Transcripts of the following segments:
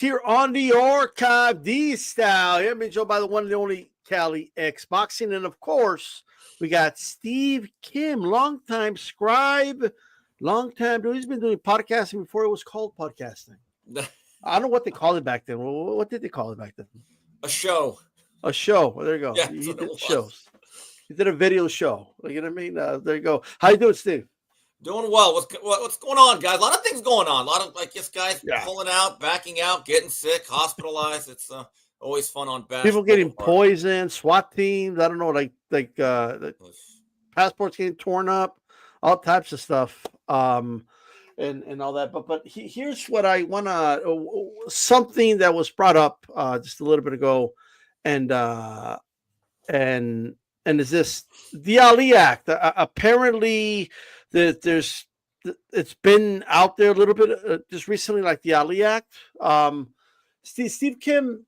Here on the Archive D Style. Here, I'm joined by the one and only Cali X Boxing. And of course, we got Steve Kim, longtime scribe, longtime dude. He's been doing podcasting before it was called podcasting. I don't know what they called it back then. What did they call it back then? A show. A show. Well, there you go. Yeah, he did shows. He did a video show. You know what I mean? There you go. How you doing, Steve? Doing well. What's going on, guys? A lot of things going on. A lot of guys pulling out, backing out, getting sick, hospitalized. It's always fun on basketball. People getting poisoned, SWAT teams. I don't know, like passports getting torn up, all types of stuff, and all that. But here's what I want to something that was brought up just a little bit ago, and is this the Ali Act? Apparently. It's been out there a little bit just recently, like the Ali Act. Steve Kim,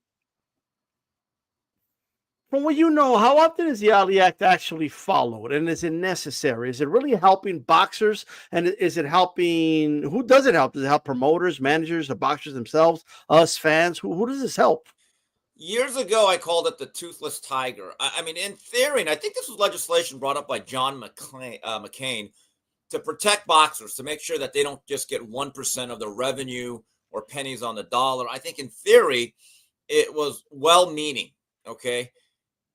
from what you know, how often is the Ali Act actually followed, and is it necessary? Is it really helping boxers, and is it helping? Who does it help? Does it help promoters, managers, the boxers themselves, us fans? Who does this help? Years ago, I called it the toothless tiger. I mean, in theory, and I think this was legislation brought up by John McCain. To protect boxers, to make sure that they don't just get 1% of the revenue or pennies on the dollar. I think in theory, it was well-meaning, okay,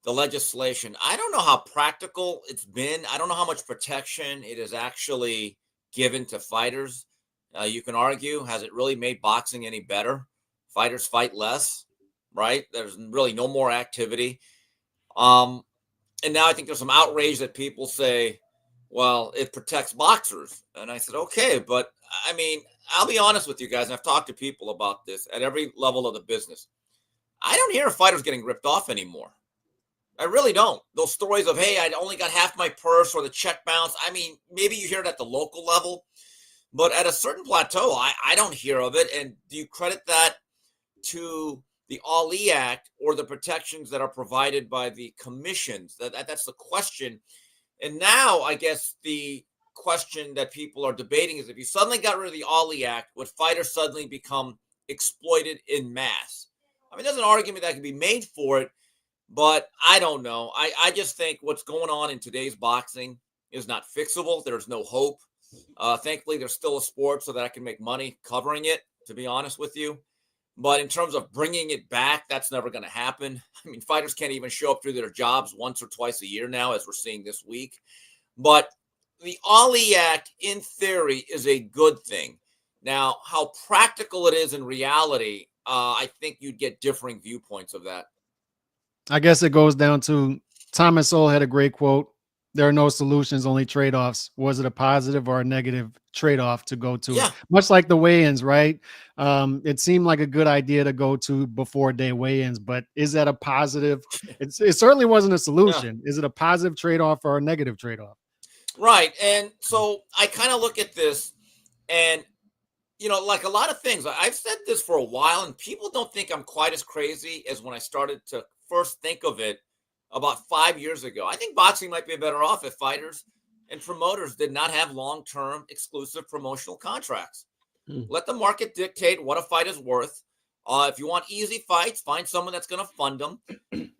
the legislation. I don't know how practical it's been. I don't know how much protection it has actually given to fighters. You can argue, has it really made boxing any better? Fighters fight less, right? There's really no more activity. And now I think there's some outrage that people say, well, it protects boxers. And I said, okay, but I mean, I'll be honest with you guys. And I've talked to people about this at every level of the business. I don't hear fighters getting ripped off anymore. I really don't. Those stories of, hey, I only got half my purse or the check bounce. I mean, maybe you hear it at the local level, but at a certain plateau, I don't hear of it. And do you credit that to the Ali Act or the protections that are provided by the commissions? That's the question. And now, I guess the question that people are debating is if you suddenly got rid of the Ali Act, would fighters suddenly become exploited in mass? I mean, there's an argument that can be made for it, but I don't know. I just think what's going on in today's boxing is not fixable. There's no hope. Thankfully, there's still a sport so that I can make money covering it, to be honest with you. But in terms of bringing it back, that's never going to happen. I mean, fighters can't even show up to their jobs once or twice a year now, as we're seeing this week. But the Ali Act, in theory, is a good thing. Now, how practical it is in reality, I think you'd get differing viewpoints of that. I guess it goes down to Thomas Sowell had a great quote. There are no solutions, only trade-offs. Was it a positive or a negative trade-off to go to? Yeah. Much like the weigh-ins, right? It seemed like a good idea to go to before day weigh-ins, but is that a positive? It certainly wasn't a solution. Yeah. Is it a positive trade-off or a negative trade-off? Right. And so I kind of look at this and, you know, like a lot of things, I've said this for a while and people don't think I'm quite as crazy as when I started to first think of it about 5 years ago. I think boxing might be better off if fighters and promoters did not have long-term exclusive promotional contracts. Let the market dictate what a fight is worth. If you want easy fights, find someone that's going to fund them.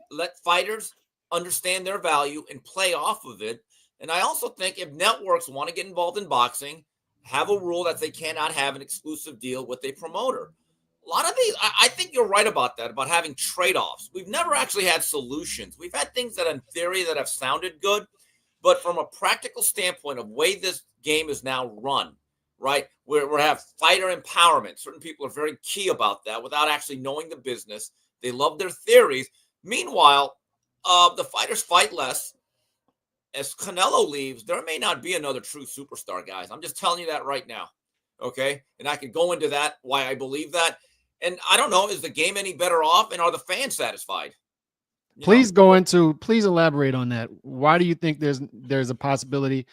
Let fighters understand their value and play off of it. And I also think if networks want to get involved in boxing, have a rule that they cannot have an exclusive deal with a promoter. A lot of these, I think you're right about that, about having trade-offs. We've never actually had solutions. We've had things that in theory that have sounded good, but from a practical standpoint of way this game is now run, right, we have fighter empowerment. Certain people are very key about that without actually knowing the business. They love their theories. Meanwhile, the fighters fight less. As Canelo leaves, there may not be another true superstar, guys. I'm just telling you that right now, okay? And I could go into that, why I believe that. And I don't know, is the game any better off? And are the fans satisfied? Please elaborate on that. Why do you think there's a possibility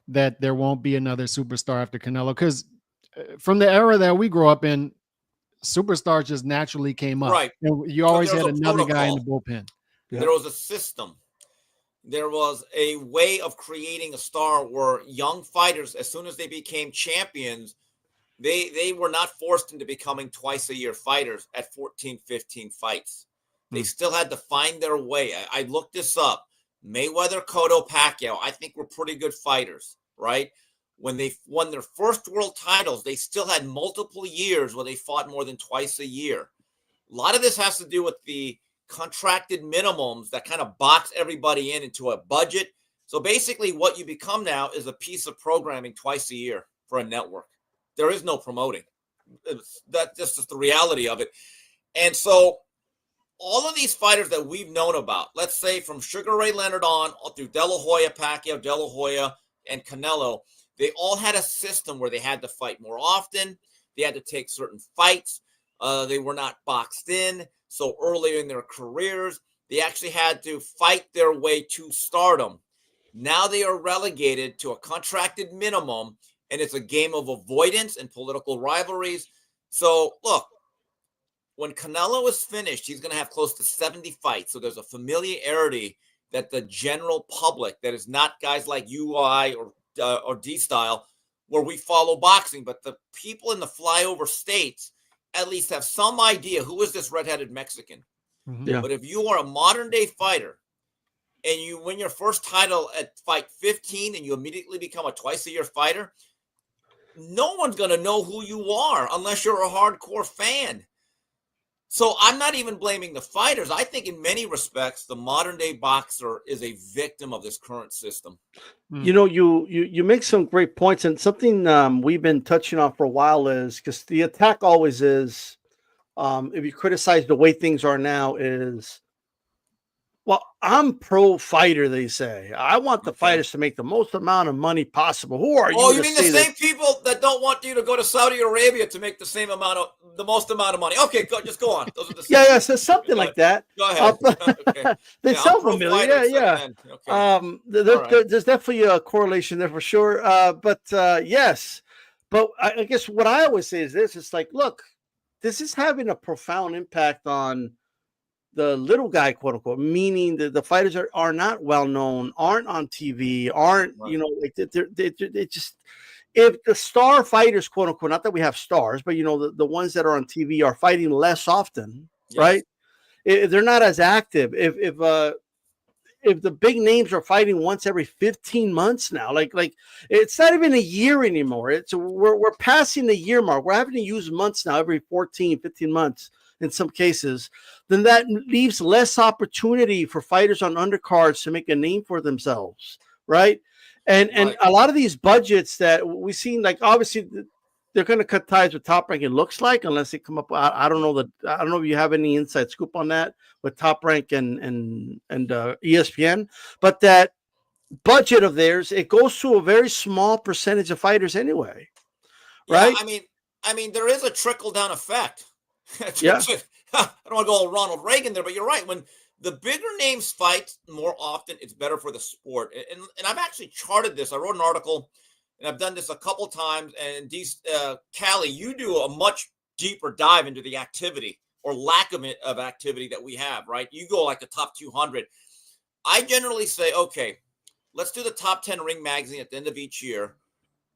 that there won't be another superstar after Canelo? Because from the era that we grew up in, superstars just naturally came up. Right. And you always had another guy in the bullpen. Yeah. There was a system. There was a way of creating a star where young fighters, as soon as they became champions, They were not forced into becoming twice-a-year fighters at 14, 15 fights. They still had to find their way. I looked this up. Mayweather, Cotto, Pacquiao, I think were pretty good fighters, right? When they won their first world titles, they still had multiple years where they fought more than twice a year. A lot of this has to do with the contracted minimums that kind of box everybody into a budget. So basically what you become now is a piece of programming twice a year for a network. There is no promoting. That's just the reality of it. And so all of these fighters that we've known about, let's say from Sugar Ray Leonard on through De La Hoya, Pacquiao, De La Hoya, and Canelo, they all had a system where they had to fight more often. They had to take certain fights. They were not boxed in. So earlier in their careers, they actually had to fight their way to stardom. Now they are relegated to a contracted minimum, and it's a game of avoidance and political rivalries. So look, when Canelo is finished, he's going to have close to 70 fights. So there's a familiarity that the general public, that is not guys like you, I, or D-Style, where we follow boxing, but the people in the flyover states at least have some idea who is this redheaded Mexican. Yeah. But if you are a modern day fighter and you win your first title at fight 15 and you immediately become a twice-a-year fighter, no one's going to know who you are unless you're a hardcore fan. So I'm not even blaming the fighters. I think in many respects, the modern day boxer is a victim of this current system. You know, you make some great points, and something we've been touching on for a while is, because the attack always is, if you criticize the way things are now, is, well, I'm pro fighter, they say. I want the fighters to make the most amount of money possible. Who are you? Oh, you mean the same people that don't want you to go to Saudi Arabia to make the most amount of money? Okay, just go on. Those are the same yeah, so something like that. Go ahead. Okay. They sound familiar. Yeah. Okay. There's definitely a correlation there for sure. But yes, but I guess what I always say is this: it's like, look, this is having a profound impact on the little guy, quote unquote, meaning that the fighters are not well known, aren't on TV, aren't, you know, like they just, if the star fighters, quote unquote, not that we have stars, but you know, the ones that are on TV are fighting less often, right? If they're not as active. If the big names are fighting once every 15 months now, like it's not even a year anymore. It's we're passing the year mark. We're having to use months now, every 14, 15 months in some cases. Then that leaves less opportunity for fighters on undercards to make a name for themselves, right? And a lot of these budgets that we've seen, like obviously they're going to cut ties with Top Rank, it looks like, unless they come up. I don't know if you have any inside scoop on that with Top Rank and ESPN, but that budget of theirs, it goes to a very small percentage of fighters anyway, right? Yeah, I mean, there is a trickle down effect. Yeah. I don't want to go all Ronald Reagan there, but you're right. When the bigger names fight more often, it's better for the sport. And I've actually charted this. I wrote an article, and I've done this a couple times. And Callie, you do a much deeper dive into the activity or lack of activity that we have, right? You go like the top 200. I generally say, okay, let's do the top 10 Ring Magazine at the end of each year.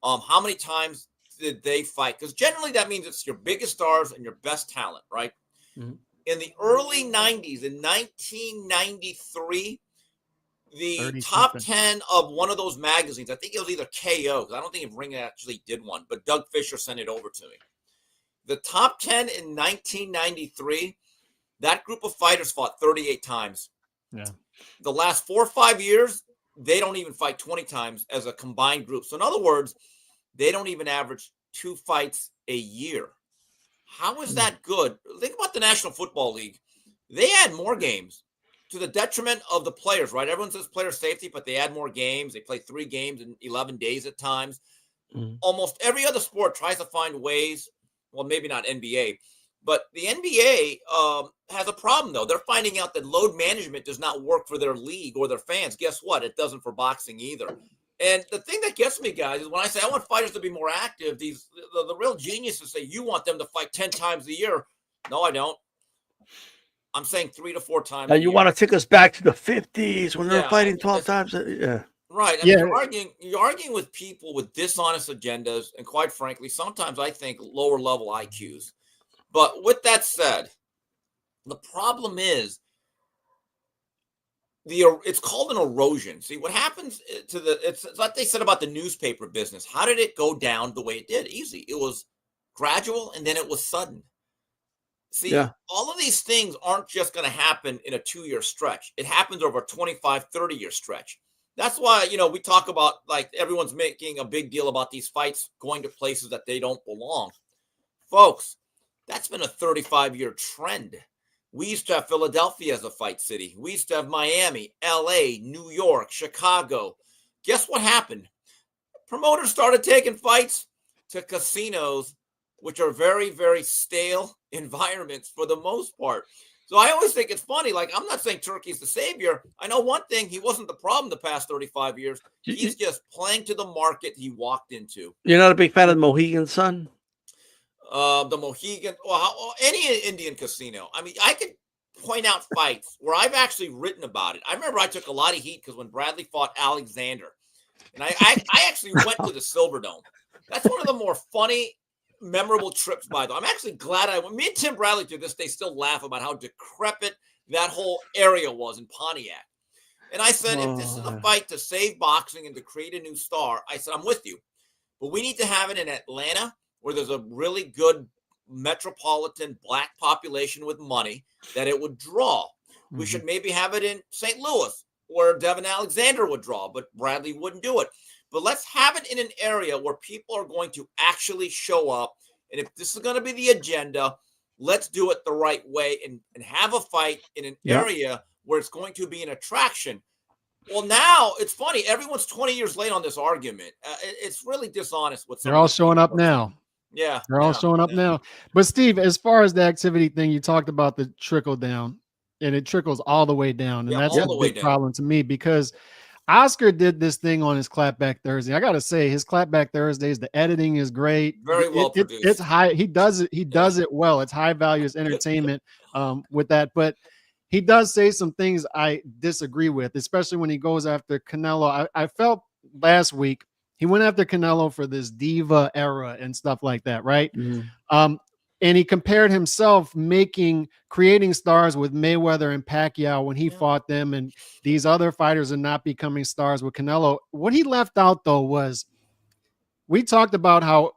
How many times did they fight? Because generally that means it's your biggest stars and your best talent, right? Mm-hmm. In the early 90s, in 1993, the top 10 of one of those magazines, I think it was either KO, because I don't think if Ring actually did one, but Doug Fisher sent it over to me. The top 10 in 1993, that group of fighters fought 38 times. Yeah. The last 4 or 5 years, they don't even fight 20 times as a combined group. So in other words, they don't even average 2 fights a year. How is that good? Think about the National Football League. They add more games to the detriment of the players, right? Everyone says player safety, but they add more games. They play 3 games in 11 days at times. Mm-hmm. Almost every other sport tries to find ways. Well, maybe not NBA, but the NBA has a problem, though. They're finding out that load management does not work for their league or their fans. Guess what? It doesn't for boxing either. And the thing that gets me, guys, is when I say I want fighters to be more active, the real geniuses say you want them to fight 10 times a year. No, I don't. I'm saying 3 to 4 times. You want to take us back to the 50s when they were fighting 12 times? Yeah. Right. I mean, you're arguing with people with dishonest agendas, and quite frankly, sometimes I think lower level IQs. But with that said, the problem is it's called an erosion. See what happens it's like they said about the newspaper business. How did it go down the way it did? Easy. It was gradual and then it was sudden. See, Yeah. all of these things aren't just going to happen in a 2-year stretch. It happens over a 25, 30-year stretch. That's why, we talk about, like, everyone's making a big deal about these fights going to places that they don't belong. Folks, that's been a 35-year trend. We used to have Philadelphia as a fight city. We used to have Miami, LA, New York, Chicago. Guess what happened? Promoters started taking fights to casinos, which are very, very stale environments for the most part. So I always think it's funny. Like, I'm not saying Turkey's the savior. I know one thing. He wasn't the problem the past 35 years. He's just playing to the market he walked into. You're not a big fan of the Mohegan Sun? The Mohegan, or any Indian casino. I mean, I could point out fights where I've actually written about it. I remember I took a lot of heat because when Bradley fought Alexander, and I actually went to the Silverdome. That's one of the more funny, memorable trips by the way. I'm actually glad I went. Me and Tim Bradley to this day still laugh about how decrepit that whole area was in Pontiac. And I said, if this is a fight to save boxing and to create a new star, I said, I'm with you. But we need to have it in Atlanta, where there's a really good metropolitan black population with money that it would draw. Mm-hmm. We should maybe have it in St. Louis, where Devin Alexander would draw, but Bradley wouldn't do it. But let's have it in an area where people are going to actually show up. And if this is going to be the agenda, let's do it the right way and have a fight in an area where it's going to be an attraction. Well, now it's funny. Everyone's 20 years late on this argument. It's really dishonest. They're all showing up now. Yeah. They're all showing up now. But Steve, as far as the activity thing, you talked about the trickle down, and it trickles all the way down. And that's a big problem to me, because Oscar did this thing on his Clapback Thursday. I got to say, his Clapback Thursdays, the editing is great. Very well produced. It's high. He does it. He does it well. It's high value entertainment with that. But he does say some things I disagree with, especially when he goes after Canelo. I felt last week he went after Canelo for this diva era and stuff like that, right? Mm-hmm. And he compared himself creating stars with Mayweather and Pacquiao when he fought them, and these other fighters are not becoming stars with Canelo. What he left out, though, was we talked about how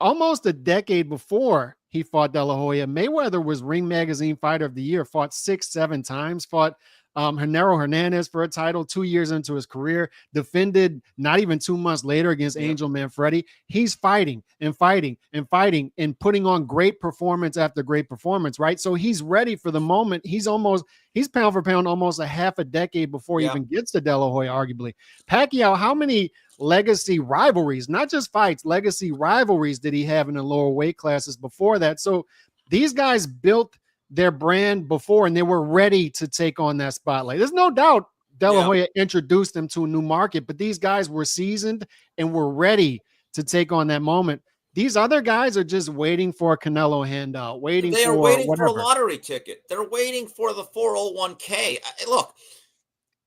almost a decade before he fought De La Hoya, Mayweather was Ring Magazine Fighter of the Year, fought 6-7 times, fought Genaro Hernandez for a title 2 years into his career, defended not even 2 months later against Angel Manfredi. He's fighting and fighting and fighting and putting on great performance after great performance, right? So he's ready for the moment. He's pound for pound almost a half a decade before he even gets to De La Hoya, arguably. Pacquiao, how many legacy rivalries, not just fights, legacy rivalries did he have in the lower weight classes before that? So these guys built their brand before, and they were ready to take on that spotlight. There's no doubt De La Hoya introduced them to a new market, but these guys were seasoned and were ready to take on that moment. These other guys are just waiting for a Canelo handout, waiting for a lottery ticket. They're waiting for the 401k. Look,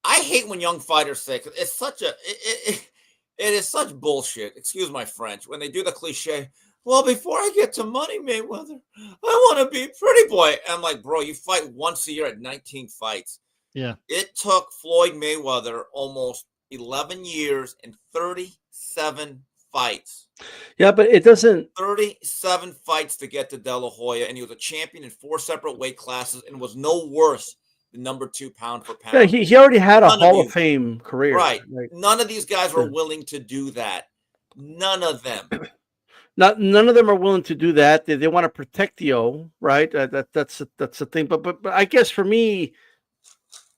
I hate when young fighters say, it's such it is such bullshit. Excuse my French. When they do the cliche, well, before I get to money, Mayweather, I want to be pretty boy. I'm like, bro, you fight once a year at 19 fights. Yeah. It took Floyd Mayweather almost 11 years and 37 fights. Yeah, but it doesn't. 37 fights to get to De La Hoya, and he was a champion in 4 separate weight classes and was no worse than number 2 pound for pound. Yeah, he already had a Hall of Fame career. Right. None of these guys were willing to do that. None of them. None of them are willing to do that. They want to protect the O, right? That's the thing. But I guess for me,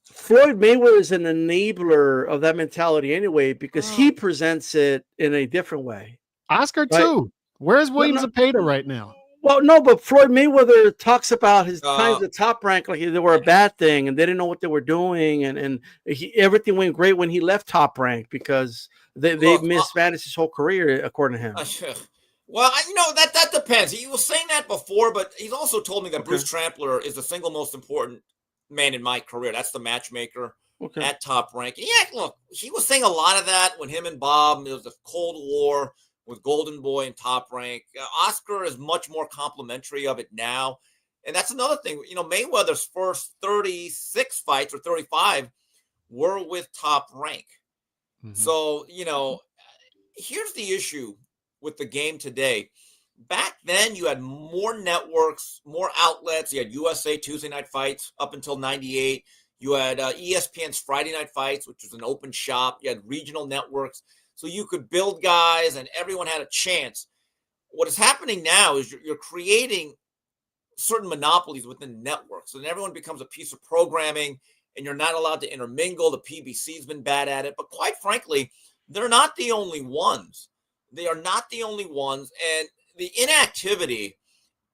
Floyd Mayweather is an enabler of that mentality anyway, because he presents it in a different way. Oscar too. Where's Williams Zepeda right now? Well, no, but Floyd Mayweather talks about his times at the Top Rank like they were a bad thing, and they didn't know what they were doing, and everything went great when he left Top Rank because they mismanaged his whole career, according to him. Well, that depends. He was saying that before, but he's also told me that Bruce Trampler is the single most important man in my career. That's the matchmaker. Okay. at Top Rank. Yeah, look, he was saying a lot of that when him and Bob, it was the Cold War with Golden Boy and Top Rank. Oscar is much more complimentary of it now. And that's another thing. Mayweather's first 36 fights or 35 were with Top Rank. Mhm. So, here's the issue with the game today. Back then, you had more networks, more outlets. You had USA Tuesday Night Fights up until 98. You had ESPN's Friday Night Fights, which was an open shop. You had regional networks. So you could build guys and everyone had a chance. What is happening now is you're creating certain monopolies within networks. And everyone becomes a piece of programming and you're not allowed to intermingle. The PBC's been bad at it. But quite frankly, they're not the only ones. They are not the only ones. And the inactivity,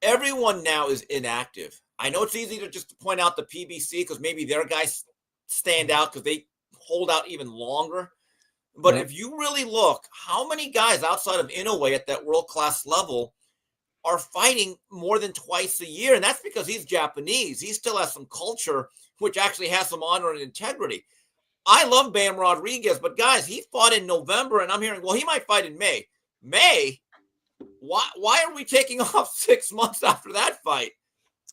everyone now is inactive. I know it's easy to just point out the PBC because maybe their guys stand out because they hold out even longer. But if you really look, how many guys outside of Inoue at that world-class level are fighting more than twice a year? And that's because he's Japanese. He still has some culture, which actually has some honor and integrity. I love Bam Rodriguez, but guys, he fought in November, and I'm hearing, well, he might fight in May. May? Why are we taking off 6 months after that fight?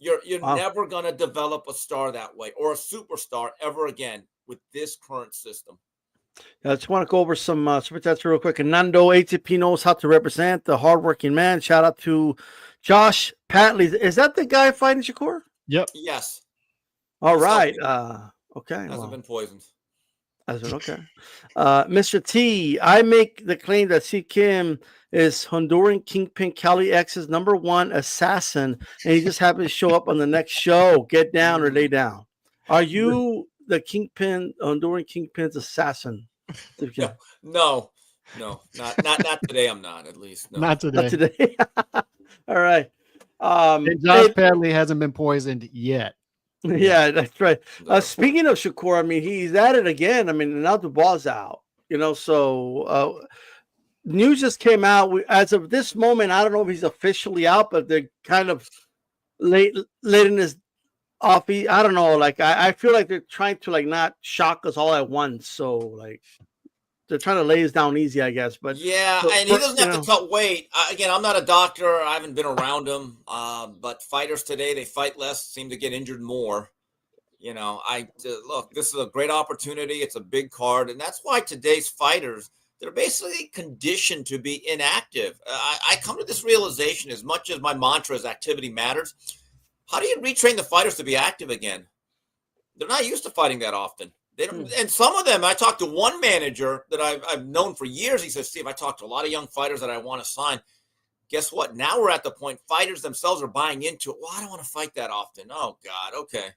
You're never going to develop a star that way or a superstar ever again with this current system. I just want to go over some super chats real quick. And Nando HCP knows how to represent the hardworking man. Shout out to Josh Patley. Is that the guy fighting Shakur? Yep. Yes. All right. Okay. Hasn't been poisoned. Okay. Mr. T, I make the claim that C. Kim is Honduran Kingpin Cali X's #1 assassin, and he just happened to show up on the next show. Get down or lay down. Are you the Kingpin, Honduran Kingpin's assassin? No, not today. I'm not, at least. No. Not today. Not today. All right. And Josh Padley hasn't been poisoned yet. Yeah, that's right. Speaking of Shakur, I mean, he's at it again. I mean, now Dubois out, so news just came out. As of this moment, I don't know if he's officially out, but they're kind of letting his off. I don't know. Like, I feel like they're trying to not shock us all at once. So they're trying to lay us down easy, I guess. But yeah, and he doesn't have to cut weight. Again, I'm not a doctor. I haven't been around him. But fighters today, they fight less, seem to get injured more. Look, this is a great opportunity. It's a big card, and that's why today's fighters, they're basically conditioned to be inactive. I come to this realization, as much as my mantra is activity matters. How do you retrain the fighters to be active again? They're not used to fighting that often. They don't, and some of them, I talked to one manager that I've known for years. He says, Steve, I talked to a lot of young fighters that I want to sign. Guess what? Now we're at the point fighters themselves are buying into it. Well, I don't want to fight that often. Oh, God. Okay.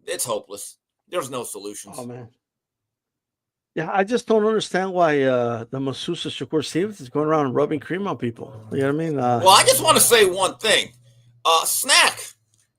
It's hopeless. There's no solutions. Oh, man. Yeah, I just don't understand why the Masusa Shakur Stevens is going around rubbing cream on people. You know what I mean? Well, I just want to say one thing. Snack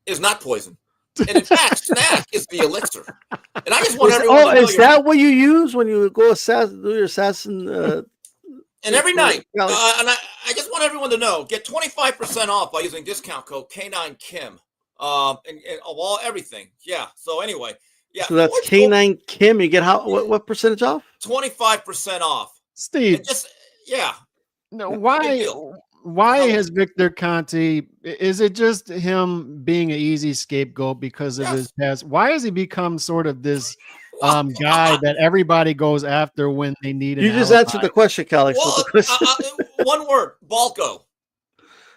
is not poison. And in fact, Snack is the elixir. And I just want everyone to know. Is that what you use when you go do your assassin? And every night. And I just want everyone to know, get 25% off by using discount code K9Kim. And of everything. Yeah. So anyway. Yeah. So that's K9 Kim. You get what percentage off? 25% off. Steve. No, why has Victor Conte, is it just him being an easy scapegoat because of his past? Why has he become sort of this guy that everybody goes after when they need an You just alibi? answered the question, Calix. One word, Balco.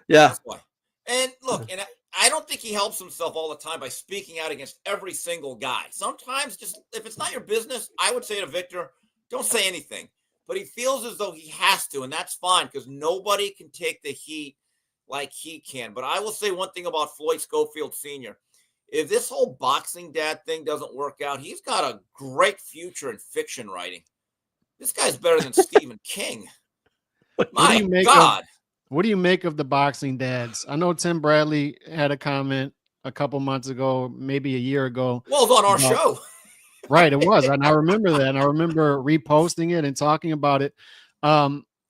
Yeah. That's why. And look, and I don't think he helps himself all the time by speaking out against every single guy. Sometimes, just if it's not your business, I would say to Victor, don't say anything. But he feels as though he has to, and that's fine because nobody can take the heat like he can. But I will say one thing about Floyd Schofield Sr. If this whole boxing dad thing doesn't work out, he's got a great future in fiction writing. This guy's better than Stephen King. My God. What do you make of the boxing dads? I know Tim Bradley had a comment a couple months ago, maybe a year ago. Well, it was on our show. Right, it was. And I remember that. And I remember reposting it and talking about it.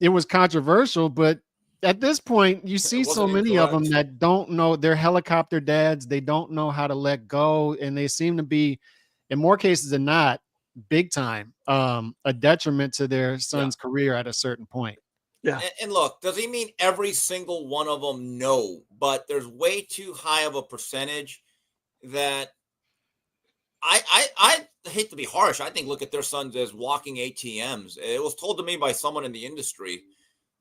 It was controversial, but at this point, you see so many of them that don't know. They're helicopter dads. They don't know how to let go. And they seem to be, in more cases than not, big time, a detriment to their son's career at a certain point. Yeah. And look, does he mean every single one of them? No, but there's way too high of a percentage that I hate to be harsh. I think look at their sons as walking ATMs. It was told to me by someone in the industry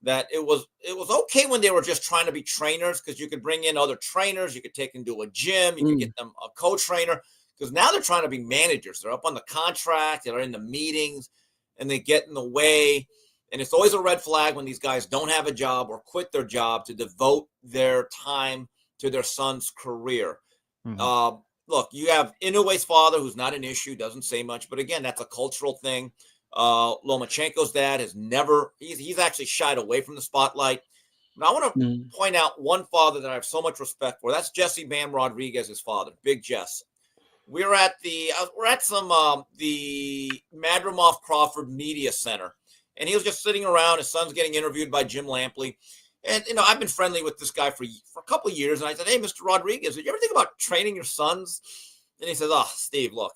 that it was okay when they were just trying to be trainers, because you could bring in other trainers, you could take them to a gym, you could get them a co-trainer, because now they're trying to be managers. They're up on the contract, they're in the meetings, and they get in the way. And it's always a red flag when these guys don't have a job or quit their job to devote their time to their son's career. Look, you have Inoue's father, who's not an issue, doesn't say much, but again, that's a cultural thing. Lomachenko's dad has never, he's actually shied away from the spotlight. Now, I want to point out one father that I have so much respect for. That's Jesse Bam Rodriguez's father, Big Jess. We're at the Madrimov Crawford Media Center, and he was just sitting around. His son's getting interviewed by Jim Lampley. And, I've been friendly with this guy for a couple of years. And I said, hey, Mr. Rodriguez, did you ever think about training your sons? And he says, oh, Steve, look,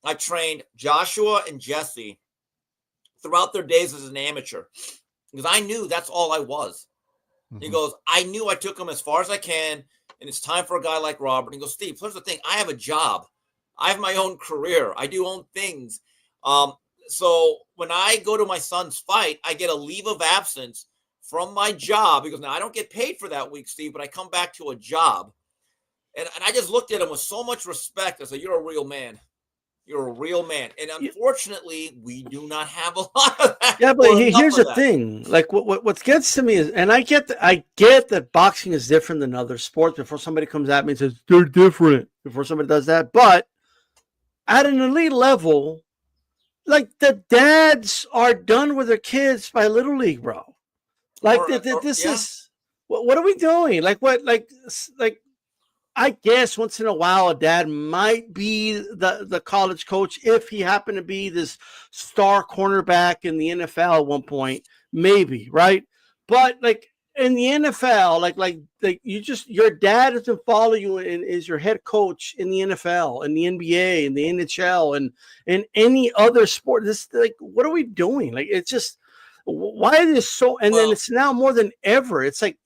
I trained Joshua and Jesse throughout their days as an amateur, because I knew that's all I was. He goes, I knew I took them as far as I can, and it's time for a guy like Robert. And he goes, Steve, here's the thing. I have a job. I have my own career. I do own things. So when I go to my son's fight, I get a leave of absence from my job, because now I don't get paid for that week, Steve, but I come back to a job. And I just looked at him with so much respect. I said, you're a real man. You're a real man. And unfortunately, we do not have a lot of that. Yeah, but here's the thing. Like what gets to me is, and I get that boxing is different than other sports. Before somebody comes at me and says they're different, before somebody does that, but at an elite level, like the dads are done with their kids by Little League, bro. Like this is what are we doing? Like what? Like I guess once in a while a dad might be the college coach if he happened to be this star cornerback in the NFL at one point, maybe, right? But like in the NFL, like your dad doesn't follow you and is your head coach in the NFL and the NBA and the NHL and in any other sport. This, like, what are we doing? Like, it's just, why is this so? And then it's now more than ever. It's like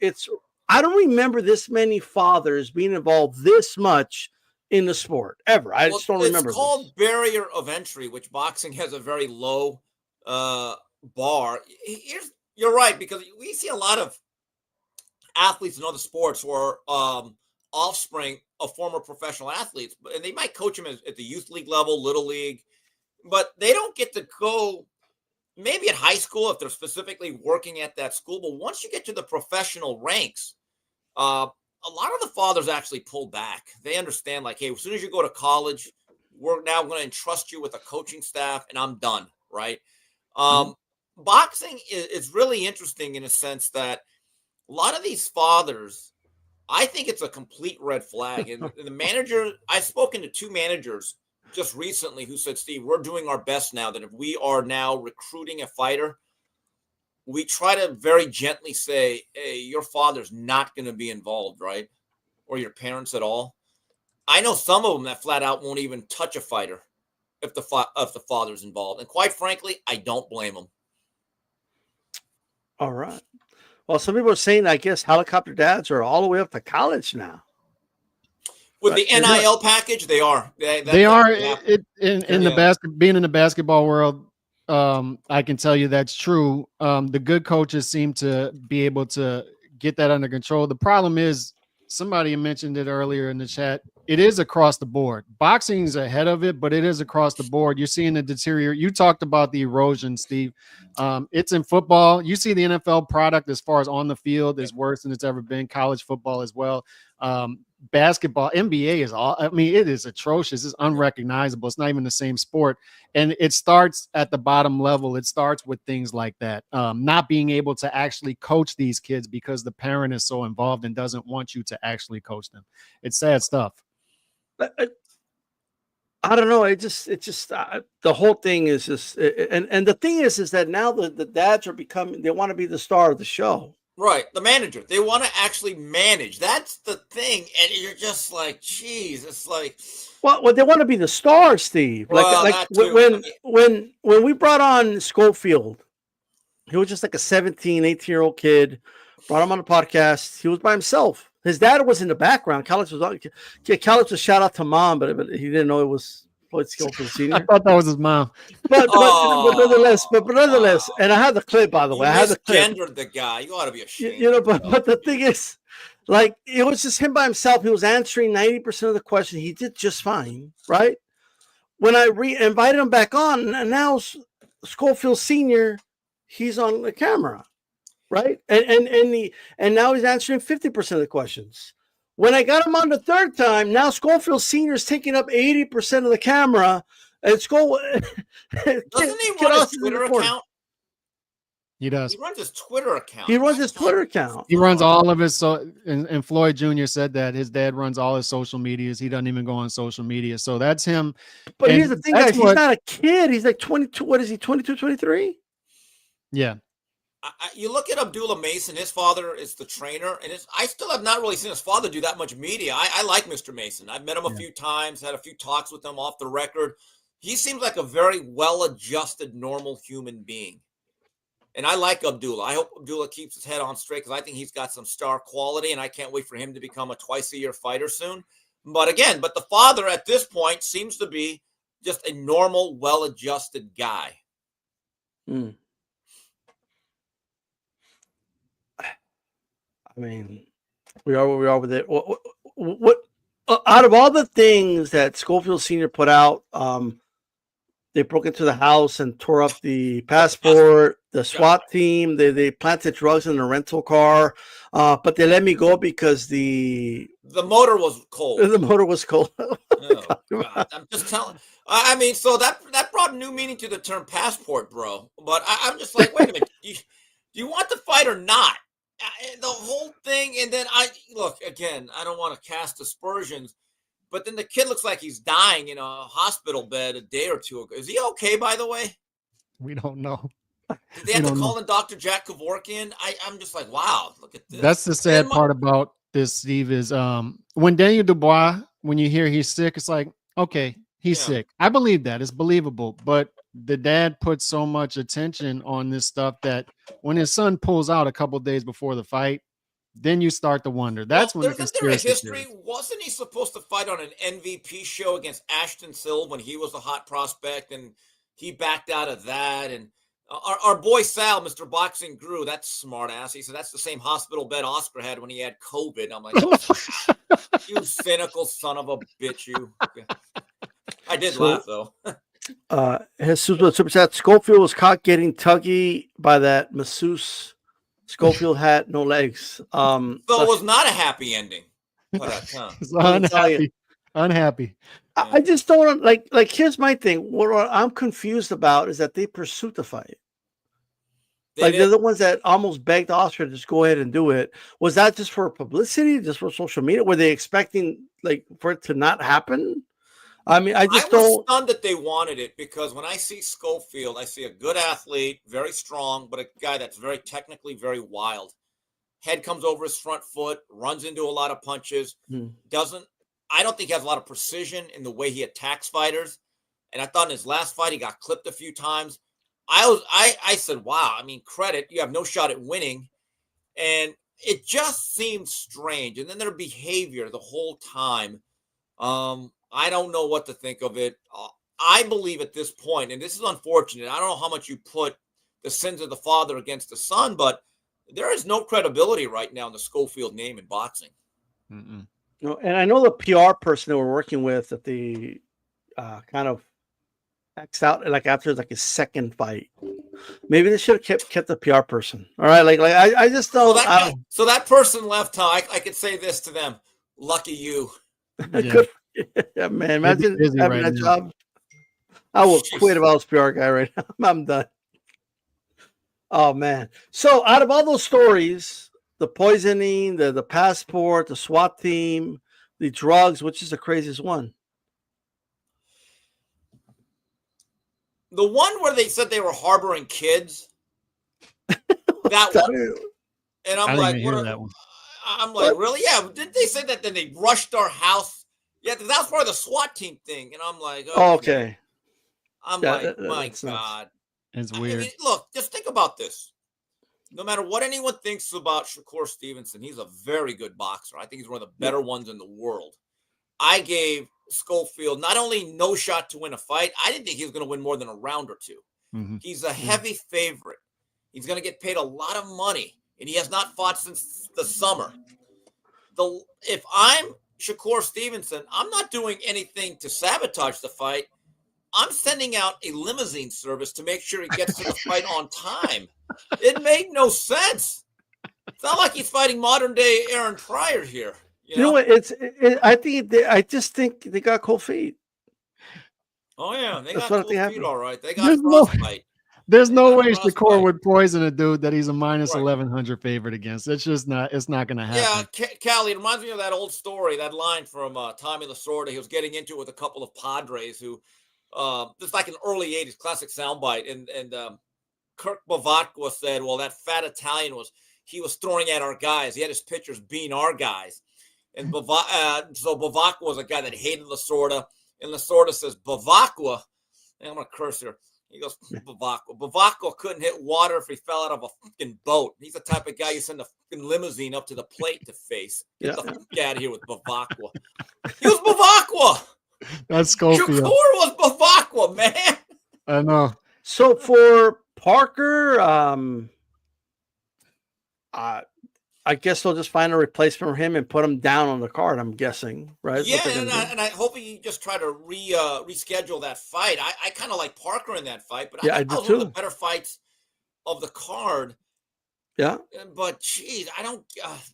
I don't remember this many fathers being involved this much in the sport ever. I just don't remember. It's called barrier of entry, which boxing has a very low bar. You're right, because we see a lot of athletes in other sports who are offspring of former professional athletes, and they might coach them at the youth league level, little league, but they don't get to go maybe at high school if they're specifically working at that school. But once you get to the professional ranks, a lot of the fathers actually pull back. They understand, like, hey, as soon as you go to college, we're now going to entrust you with a coaching staff, and I'm done, right? Boxing is really interesting in a sense that a lot of these fathers, I think it's a complete red flag. And the manager, I've spoken to two managers just recently who said, Steve, we're doing our best now that if we are now recruiting a fighter, we try to very gently say, hey, your father's not going to be involved, right? Or your parents at all. I know some of them that flat out won't even touch a fighter if the father's involved. And quite frankly, I don't blame them. All right. Well, some people are saying, I guess, helicopter dads are all the way up to college now. With the NIL package, they are. They are in the being in the basketball world. I can tell you that's true. The good coaches seem to be able to get that under control. The problem is, somebody mentioned it earlier in the chat, it is across the board. Boxing's ahead of it, but it is across the board. You're seeing the deterioration. You talked about the erosion, Steve. It's in football. You see the NFL product as far as on the field is worse than it's ever been. College football as well. Basketball, NBA is it is atrocious. It's unrecognizable. It's not even the same sport. And it starts at the bottom level. It starts with things like that. Not being able to actually coach these kids because the parent is so involved and doesn't want you to actually coach them. It's sad stuff. I don't know. It just the whole thing is just, and the thing is that now the dads are becoming, they want to be the star of the show. Right, the manager. They want to actually manage. That's the thing, and you're just like, geez, it's like, Well, they want to be the star, Steve. well, Like that too. when we brought on Schofield, he was just like a 17, 18-year-old kid. Brought him on the podcast. He was by himself. His dad was in the background. College was shout out to mom, but he didn't know it was Floyd Schofield I Sr. thought that was his mom. But Oh, nonetheless, wow. and I have the clip, by the You way. I have the clip. misgendered the guy. You ought to be ashamed. You know, of yourself. but the thing is, like, it was just him by himself. He was answering 90% of the questions. He did just fine, right? When I invited him back on, and now Schofield Senior, he's on the camera, right? And now he's answering 50% of the questions. When I got him on the third time, now Schofield Senior is taking up 80% of the camera. And Doesn't he run his Twitter account? He does. He runs his Twitter account. He runs his Twitter account. He runs all of his and Floyd Jr. said that his dad runs all his social medias. He doesn't even go on social media. So that's him. But here's the thing, guys. He's not a kid. He's like 22. What is he? 22, 23? Yeah. You look at Abdullah Mason. His father is the trainer, and I still have not really seen his father do that much media. I like Mr. Mason. I've met him a few times, had a few talks with him off the record. He seems like a very well-adjusted, normal human being. And I like Abdullah. I hope Abdullah keeps his head on straight because I think he's got some star quality, and I can't wait for him to become a twice-a-year fighter soon. But the father at this point seems to be just a normal, well-adjusted guy. I mean, we are where we are with it. What out of all the things that Schofield Sr. put out, they broke into the house and tore up the passport, the SWAT team. They planted drugs in the rental car, but they let me go because the motor was cold. The motor was cold. Oh, God. I'm just telling. I mean, so that brought new meaning to the term passport, bro. But I'm just like, wait a minute. Do you want the fight or not? The whole thing, and then look again. I don't want to cast aspersions. But then the kid looks like he's dying in a hospital bed a day or two ago. Is he okay, by the way? We don't know. Did they have to call in Dr. Jack Kevorkian? I'm just like, wow, look at this. That's the sad part about this, Steve, is when Daniel Dubois, when you hear he's sick, it's like, okay, he's sick. I believe that. It's believable. But the dad puts so much attention on this stuff that when his son pulls out a couple of days before the fight, then you start to wonder. That's when the conspiracy history. Wasn't he supposed to fight on an MVP show against Ashton Silva when he was a hot prospect, and he backed out of that? And our boy Sal, Mr. Boxing Guru, that's smart ass. He said that's the same hospital bed Oscar had when he had COVID. I'm like, oh, you cynical son of a bitch, you. I did laugh though. Jesus Super Chat. Schofield was caught getting tuggy by that masseuse. Schofield had no legs. So it was not a happy ending. Unhappy. I just don't like. Here's my thing. What I'm confused about is that they pursued the fight. They're the ones that almost begged Oscar to just go ahead and do it. Was that just for publicity, just for social media? Were they expecting for it to not happen? I mean, I was stunned that they wanted it because when I see Schofield, I see a good athlete, very strong, but a guy that's very technically very wild. Head comes over his front foot, runs into a lot of punches. I don't think he has a lot of precision in the way he attacks fighters. And I thought in his last fight, he got clipped a few times. I said, wow, I mean, credit, you have no shot at winning. And it just seemed strange. And then their behavior the whole time, I don't know what to think of it. I believe at this point, and this is unfortunate, I don't know how much you put the sins of the father against the son, but there is no credibility right now in the Schofield name in boxing. No, and I know the PR person that we're working with that they kind of X'd out after his second fight. Maybe they should have kept the PR person. All right, I just don't. So that person left. I could say this to them: lucky you. Yeah. Yeah, man. Imagine having that job. I will quit if I was PR guy right now. I'm done. Oh man. So out of all those stories, the poisoning, the passport, the SWAT team, the drugs, which is the craziest one? The one where they said they were harboring kids. That one. And I'm I didn't like, even hear that one. I'm like, really? Yeah. Didn't they say that then they rushed our house? Yeah, that was part of the SWAT team thing. And I'm like, Oh, okay. okay. I'm Yeah, like, my that's nuts. God. It's I weird. mean, look, just think about this. No matter what anyone thinks about Shakur Stevenson, he's a very good boxer. I think he's one of the better ones in the world. I gave Schofield not only no shot to win a fight, I didn't think he was going to win more than a round or two. Mm-hmm. He's a heavy favorite. He's going to get paid a lot of money, and he has not fought since the summer. If I'm Shakur Stevenson, I'm not doing anything to sabotage the fight. I'm sending out a limousine service to make sure he gets to the fight on time. It made no sense. It's not like he's fighting modern day Aaron Pryor here. You know what? I just think they got cold feet. Oh yeah, they That's got what I cold think feet, happened. all right. They got frostbite. There's They no got way frostbite. Shakur would poison a dude that he's a minus Right. 1100 favorite against. It's just not. It's not going to happen. Yeah, Callie, it reminds me of that old story, that line from Tommy Lasorda. He was getting into it with a couple of Padres who, just like an early '80s classic soundbite, and Kirk Bavacqua said, "Well, that fat Italian he was throwing at our guys. He had his pitchers being our guys." And so Bavacqua was a guy that hated Lasorda, and Lasorda says, "Bavacqua," and I'm gonna curse here. He goes, Bavacqua. Bavacqua couldn't hit water if he fell out of a fucking boat. He's the type of guy you send a fucking limousine up to the plate to face. Get the fuck out of here with Bavacqua. He was Bavacqua. That's Schofield. Shakur was Bavacqua, man. I know. So for Parker, I guess they'll just find a replacement for him and put him down on the card. I'm guessing, right? Yeah, and I hope he just try to reschedule that fight. I kind of like Parker in that fight, but I thought one of the better fights of the card. Yeah, but geez, I don't.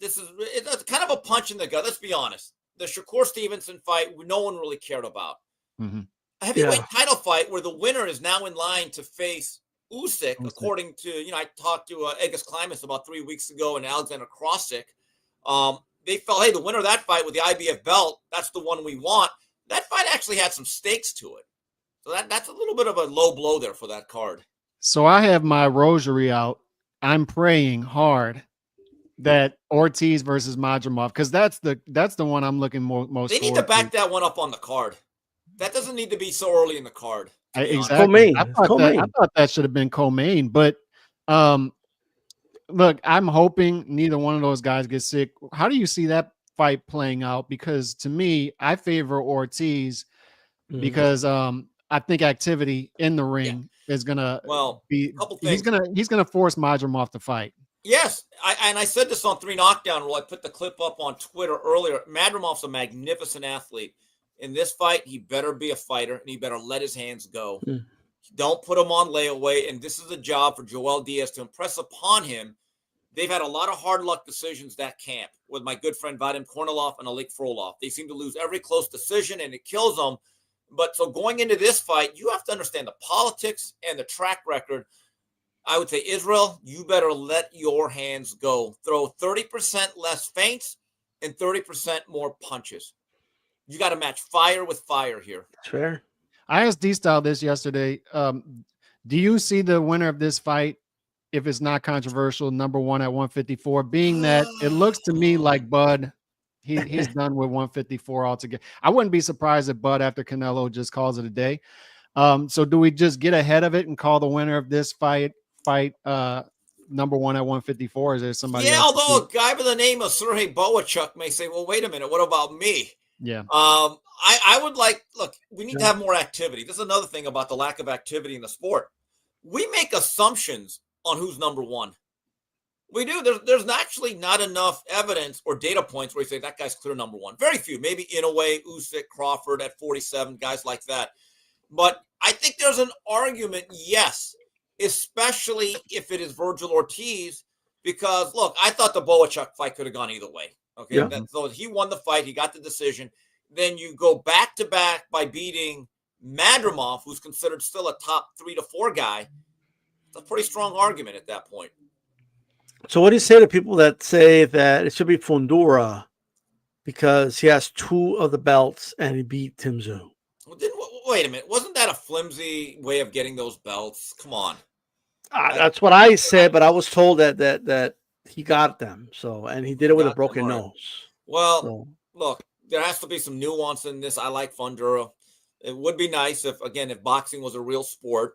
It's kind of a punch in the gut. Let's be honest. The Shakur Stevenson fight, no one really cared about. Mm-hmm. A heavyweight title fight where the winner is now in line to face Usyk, according to, I talked to Egis Klimas about 3 weeks ago and Alexander Krasik. They felt, hey, the winner of that fight with the IBF belt, that's the one we want. That fight actually had some stakes to it. So that's a little bit of a low blow there for that card. So I have my rosary out. I'm praying hard that Ortiz versus Madrimov, because that's the one I'm looking most. They need to back that one up on the card. That doesn't need to be so early in the card. Exactly. I thought that should have been co-main, but look, I'm hoping neither one of those guys gets sick. How do you see that fight playing out? Because to me, I favor Ortiz because I think activity in the ring is gonna be. He's gonna force Madrimov to fight. Yes, I said this on 3 Knockdown Rule. I put the clip up on Twitter earlier. Madrimov's a magnificent athlete. In this fight, he better be a fighter, and he better let his hands go. Don't put him on layaway, and this is a job for Joel Diaz to impress upon him. They've had a lot of hard luck decisions, that camp, with my good friend Vadim Kornilov and Alik Frolov. They seem to lose every close decision, and it kills them. But so going into this fight, you have to understand the politics and the track record. I would say, Israel, you better let your hands go. Throw 30% less feints and 30% more punches. You got to match fire with fire here. That's fair. I asked D-Style this yesterday. Do you see the winner of this fight, if it's not controversial, number one at 154, being that it looks to me like Bud, he's done with 154 altogether. I wouldn't be surprised if Bud, after Canelo, just calls it a day. So do we just get ahead of it and call the winner of this fight number one at 154? Is there somebody else? Although a guy by the name of Sergey Boachuk may say, well, wait a minute, what about me? Yeah. I would look, we need to have more activity. This is another thing about the lack of activity in the sport. We make assumptions on who's number one. We do. There's actually not enough evidence or data points where you say that guy's clear number one. Very few. Maybe Inoue, Usyk, Crawford at 47, guys like that. But I think there's an argument, yes, especially if it is Virgil Ortiz, because, look, I thought the Boachuk fight could have gone either way. Okay, so he won the fight. He got the decision. Then you go back-to-back by beating Madrimov, who's considered still a top 3 to 4 guy. It's a pretty strong argument at that point. So what do you say to people that say that it should be Fundora because he has 2 of the belts and he beat Tim Tszyu? Well, wait a minute. Wasn't that a flimsy way of getting those belts? Come on. That's what I said, but I was told that he got them. So, and he did it with a broken nose. Well, so. Look, there has to be some nuance in this. I like Fundura. It would be nice if boxing was a real sport,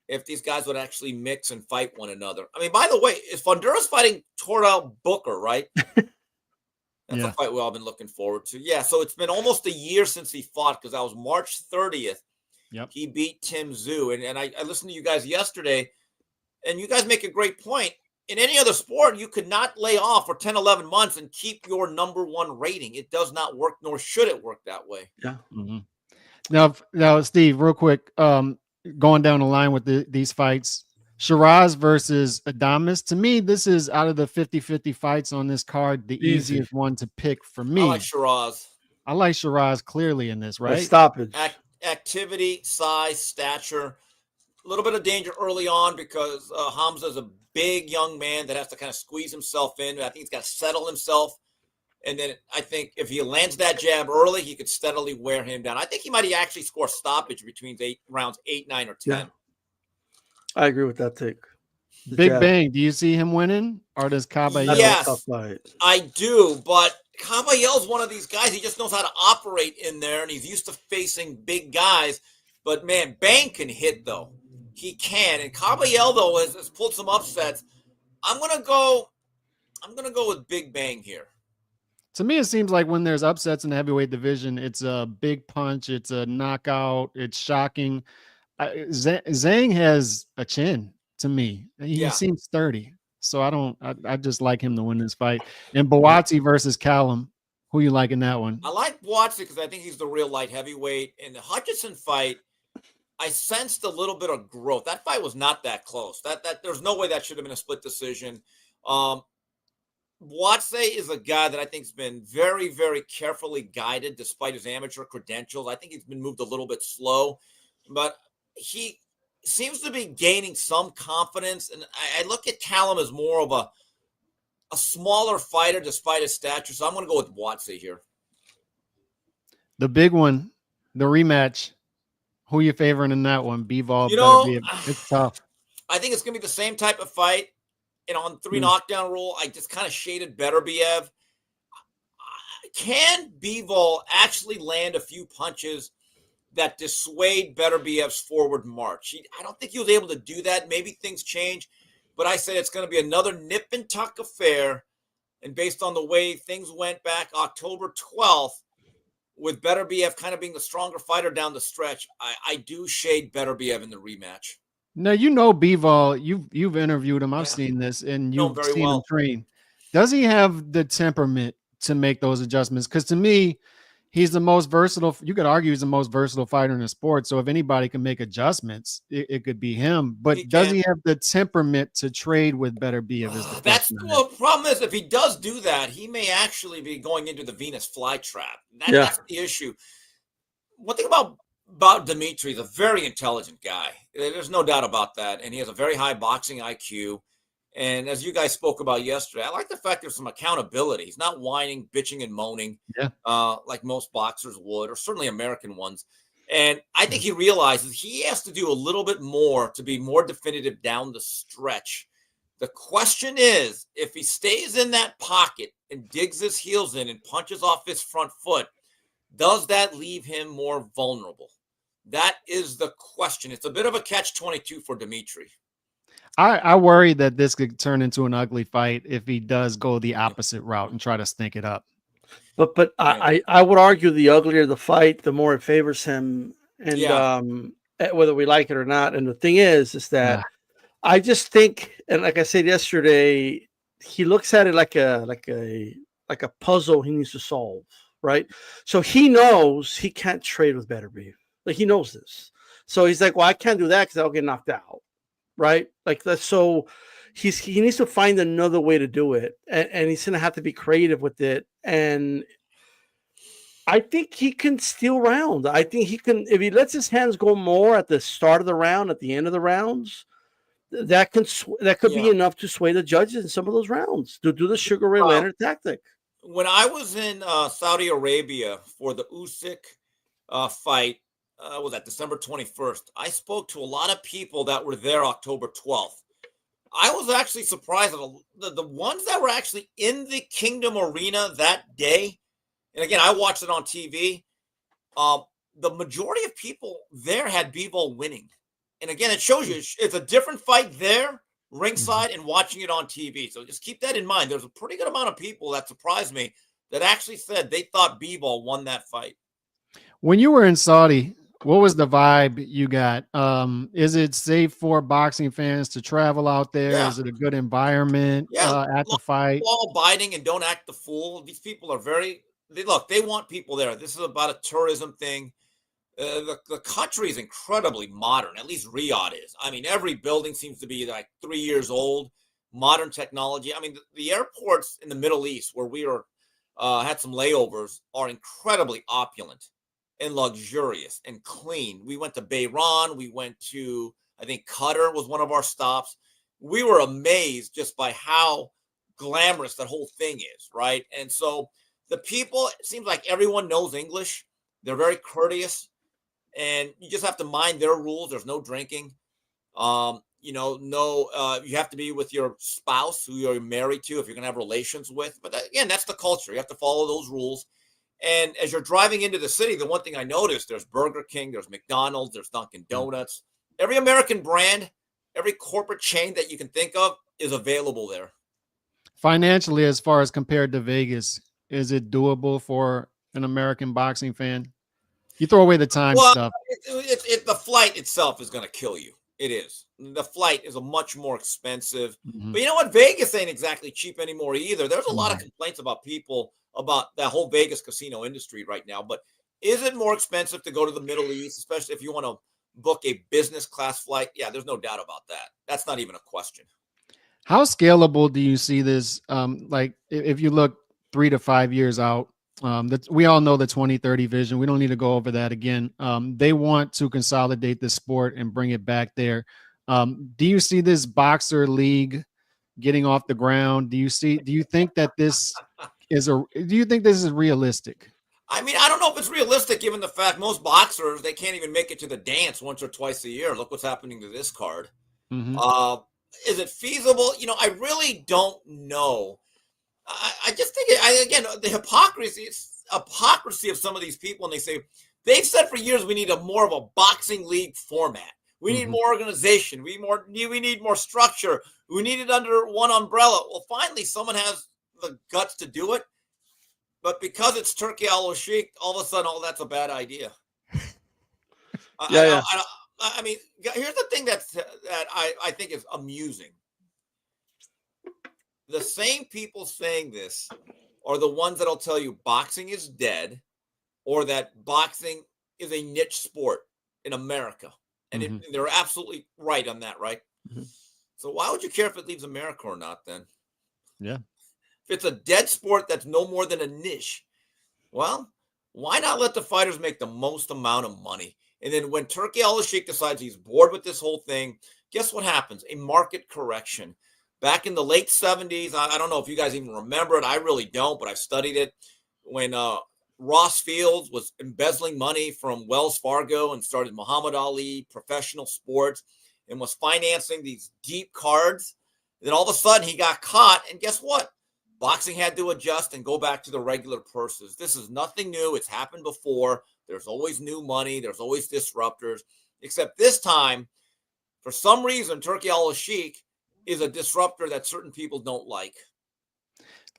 if these guys would actually mix and fight one another. I mean, by the way, is Fundura's fighting Torrell Booker, right? That's a fight we've all been looking forward to. Yeah, so it's been almost a year since he fought, because that was March 30th. Yep. He beat Tim Tszyu. And I listened to you guys yesterday, and you guys make a great point. In any other sport, you could not lay off for 10, 11 months and keep your number one rating. It does not work, nor should it work that way. Yeah. Mm-hmm. Now, Steve, real quick, going down the line with these fights, Shiraz versus Adames. To me, this is, out of the 50-50 fights on this card, the easiest one to pick for me. I like Shiraz. I like Shiraz clearly in this, right? Stoppage. Activity, size, stature. A little bit of danger early on, because Hamza is a big young man that has to kind of squeeze himself in. I think he's got to settle himself. And then I think if he lands that jab early, he could steadily wear him down. I think he might actually score stoppage between rounds 8, 9, or 10. Yeah. I agree with that take. Big Bang, do you see him winning, or does Caballero? Yes, I do. But Caballero's one of these guys. He just knows how to operate in there, and he's used to facing big guys. But, man, Bang can hit, though. He can. And Caballero, though, has pulled some upsets. I'm gonna go with Big Bang here. To me, it seems like when there's upsets in the heavyweight division, it's a big punch, it's a knockout, it's shocking. Zhang has a chin to me. He seems sturdy. So I just like him to win this fight. And Boazzi versus Callum, who you like in that one? I like Boazzi because I think he's the real light heavyweight. In the Hutchinson fight, I sensed a little bit of growth. That fight was not that close. That there's no way that should have been a split decision. Boazzi is a guy that I think has been very, very carefully guided despite his amateur credentials. I think he's been moved a little bit slow, but he seems to be gaining some confidence. And I look at Callum as more of a smaller fighter despite his stature. So I'm going to go with Boazzi here. The big one, the rematch. Who are you favoring in that one? Bivol, Beterbiev. It's tough. I think it's going to be the same type of fight. And on 3 knockdown rule, I just kind of shaded Beterbiev. Can Bivol actually land a few punches that dissuade Beterbiev's forward march? I don't think he was able to do that. Maybe things change, but I say it's going to be another nip and tuck affair. And based on the way things went back October 12th, with Beterbiev kind of being the stronger fighter down the stretch, I do shade Beterbiev in the rematch. Now, Bivol, you've interviewed him. I've seen this, and you've seen him train. Does he have the temperament to make those adjustments? Because to me, he's the most versatile. You could argue he's the most versatile fighter in the sport. So if anybody can make adjustments, it could be him. But does he have the temperament to trade with Beterbiev? The problem is, if he does do that, he may actually be going into the Venus flytrap. That's the issue. One thing about Dimitri, he's a very intelligent guy. There's no doubt about that. And he has a very high boxing IQ. And as you guys spoke about yesterday, I like the fact there's some accountability. He's not whining, bitching, and moaning like most boxers would, or certainly American ones. And I think he realizes he has to do a little bit more to be more definitive down the stretch. The question is, if he stays in that pocket and digs his heels in and punches off his front foot, does that leave him more vulnerable? That is the question. It's a bit of a catch-22 for Dimitri. I worry that this could turn into an ugly fight if he does go the opposite route and try to stink it up. But I would argue the uglier the fight, the more it favors him, and whether we like it or not. And the thing is that I just think, and like I said yesterday, he looks at it like a puzzle he needs to solve, right? So he knows he can't trade with Beterbiev. Like, he knows this. So he's like, well, I can't do that because I'll get knocked out. Right? Like that. So he needs to find another way to do it. And he's gonna have to be creative with it. And I think he can steal rounds. I think he can, if he lets his hands go more at the start of the round, at the end of the rounds, that could be enough to sway the judges in some of those rounds to do the Sugar Ray Leonard tactic. When I was in Saudi Arabia for the Usyk fight, was that December 21st? I spoke to a lot of people that were there October 12th. I was actually surprised at the ones that were actually in the Kingdom Arena that day. And again, I watched it on TV. Um, the majority of people there had Bivol winning. And again, it shows you it's a different fight there, ringside, and watching it on TV. So just keep that in mind. There's a pretty good amount of people that surprised me that actually said they thought Bivol won that fight. When you were in Saudi, what was the vibe you got? Is it safe for boxing fans to travel out there? Yeah. Is it a good environment Yeah. at the fight? Law abiding and don't act the fool. These people are they want people there. This is about a tourism thing. The country is incredibly modern. At least Riyadh is. I mean, every building seems to be like 3 years old. Modern technology. I mean, the airports in the Middle East where we were had some layovers are incredibly opulent and luxurious and clean. We went to Bahrain. We went to, I think, Qatar was one of our stops. We were amazed just by how glamorous that whole thing is, right? And so the people, it seems like everyone knows English. They're very courteous, and you just have to mind their rules. There's no drinking. You have to be with your spouse who you're married to if you're going to have relations with. But again, that's the culture. You have to follow those rules. And as you're driving into the city, the one thing I noticed, there's Burger King, there's McDonald's, there's Dunkin' Donuts. Every American brand, every corporate chain that you can think of is available there. Financially, as far as compared to Vegas, is it doable for an American boxing fan? You throw away the time stuff. The flight itself is going to kill you. It is. The flight is a much more expensive. But you know what? Vegas ain't exactly cheap anymore either. There's a lot of complaints about people about that whole Vegas casino industry right now. But is it more expensive to go to the Middle East, especially if you want to book a business class flight? Yeah, there's no doubt about that. That's not even a question. How scalable do you see this? Like if you look 3 to 5 years out, we all know the 2030 vision. We don't need to go over that again. They want to consolidate the sport and bring it back there. Do you see this boxer league getting off the ground? Do you think that this is realistic? I mean, I don't know if it's realistic given the fact most boxers, they can't even make it to the dance once or twice a year. Look what's happening to this card. Is it feasible? I really don't know. I just think, again, the hypocrisy of some of these people, and they've said for years we need more of a boxing league format. We need more organization. We need more structure. We need it under one umbrella. Well, finally, someone has the guts to do it. But because it's Turkey al-Sheikh, all of a sudden, that's a bad idea. I mean, here's the thing that I think is amusing. The same people saying this are the ones that'll tell you boxing is dead or that boxing is a niche sport in America. And they're absolutely right on that, right? So why would you care if it leaves America or not then? Yeah. If it's a dead sport that's no more than a niche, well, why not let the fighters make the most amount of money? And then when Turkey al-Sheikh decides he's bored with this whole thing, guess what happens? A market correction. Back in the late 70s, I don't know if you guys even remember it. I really don't, but I've studied it. When Ross Fields was embezzling money from Wells Fargo and started Muhammad Ali Professional Sports and was financing these deep cards, then all of a sudden he got caught. And guess what? Boxing had to adjust and go back to the regular purses. This is nothing new. It's happened before. There's always new money. There's always disruptors. Except this time, for some reason, Turkey al-Sheikh is a disruptor that certain people don't like.